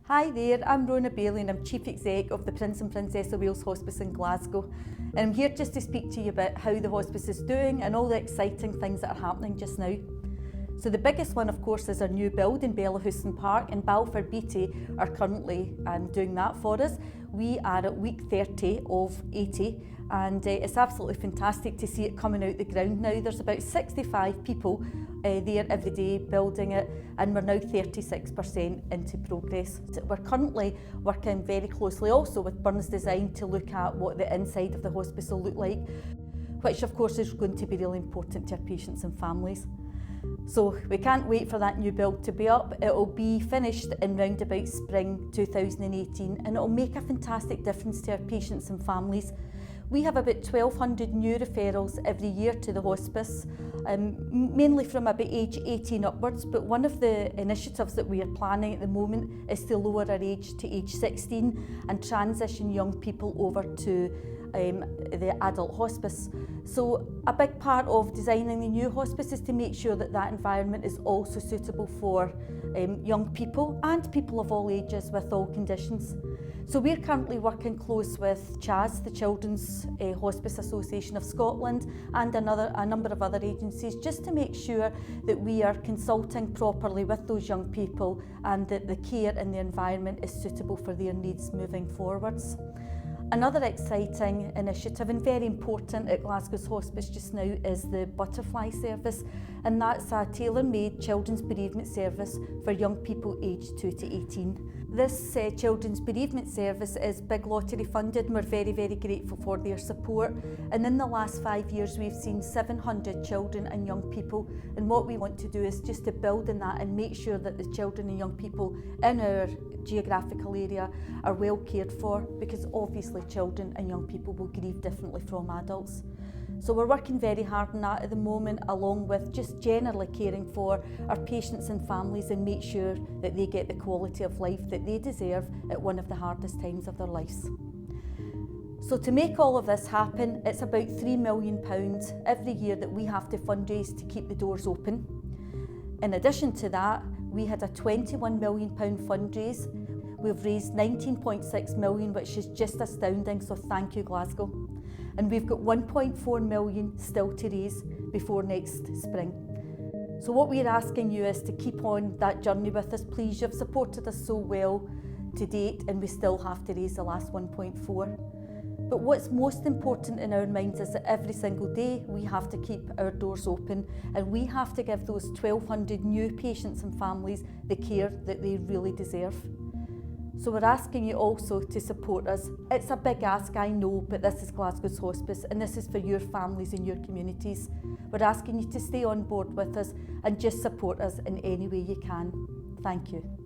Hi there, I'm Rhona Baillie and I'm Chief Exec of the Prince and Princess of Wales Hospice in Glasgow. And I'm here just to speak to you about how the hospice is doing and all the exciting things that are happening just now. So the biggest one, of course, is our new build in Bellahouston Park, and Balfour Beatty are currently doing that for us. We are at week 30 of 80, and it's absolutely fantastic to see it coming out the ground now. There's about 65 people there every day building it, and we're now 36% into progress. We're currently working very closely also with Burns Design to look at what the inside of the hospice will look like, which of course is going to be really important to our patients and families. So we can't wait for that new build to be up. It'll be finished in round about spring 2018, and it'll make a fantastic difference to our patients and families. We have about 1,200 new referrals every year to the hospice, mainly from about age 18 upwards, but one of the initiatives that we are planning at the moment is to lower our age to age 16 and transition young people over to the adult hospice. So a big part of designing the new hospice is to make sure that that environment is also suitable for young people and people of all ages with all conditions. So we're currently working close with CHAS, the Children's Hospice Association of Scotland, and a number of other agencies, just to make sure that we are consulting properly with those young people and that the care and the environment is suitable for their needs moving forwards. Another exciting initiative and very important at Glasgow's Hospice just now is the Butterfly service, and that's a tailor-made children's bereavement service for young people aged 2 to 18. This children's bereavement service is big lottery funded, and we're very, very grateful for their support. And in the last 5 years we've seen 700 children and young people, and what we want to do is just to build on that and make sure that the children and young people in our geographical area are well cared for, because obviously children and young people will grieve differently from adults. So we're working very hard on that at the moment, along with just generally caring for our patients and families and make sure that they get the quality of life that they deserve at one of the hardest times of their lives. So to make all of this happen, it's about £3 million every year that we have to fundraise to keep the doors open. In addition to that, we had a £21 million fundraise. We've raised 19.6 million, which is just astounding, so thank you, Glasgow. And we've got 1.4 million still to raise before next spring. So what we're asking you is to keep on that journey with us, please. You've supported us so well to date, and we still have to raise the last 1.4. But what's most important in our minds is that every single day we have to keep our doors open, and we have to give those 1,200 new patients and families the care that they really deserve. So we're asking you also to support us. It's a big ask, I know, but this is Glasgow's Hospice and this is for your families and your communities. We're asking you to stay on board with us and just support us in any way you can. Thank you.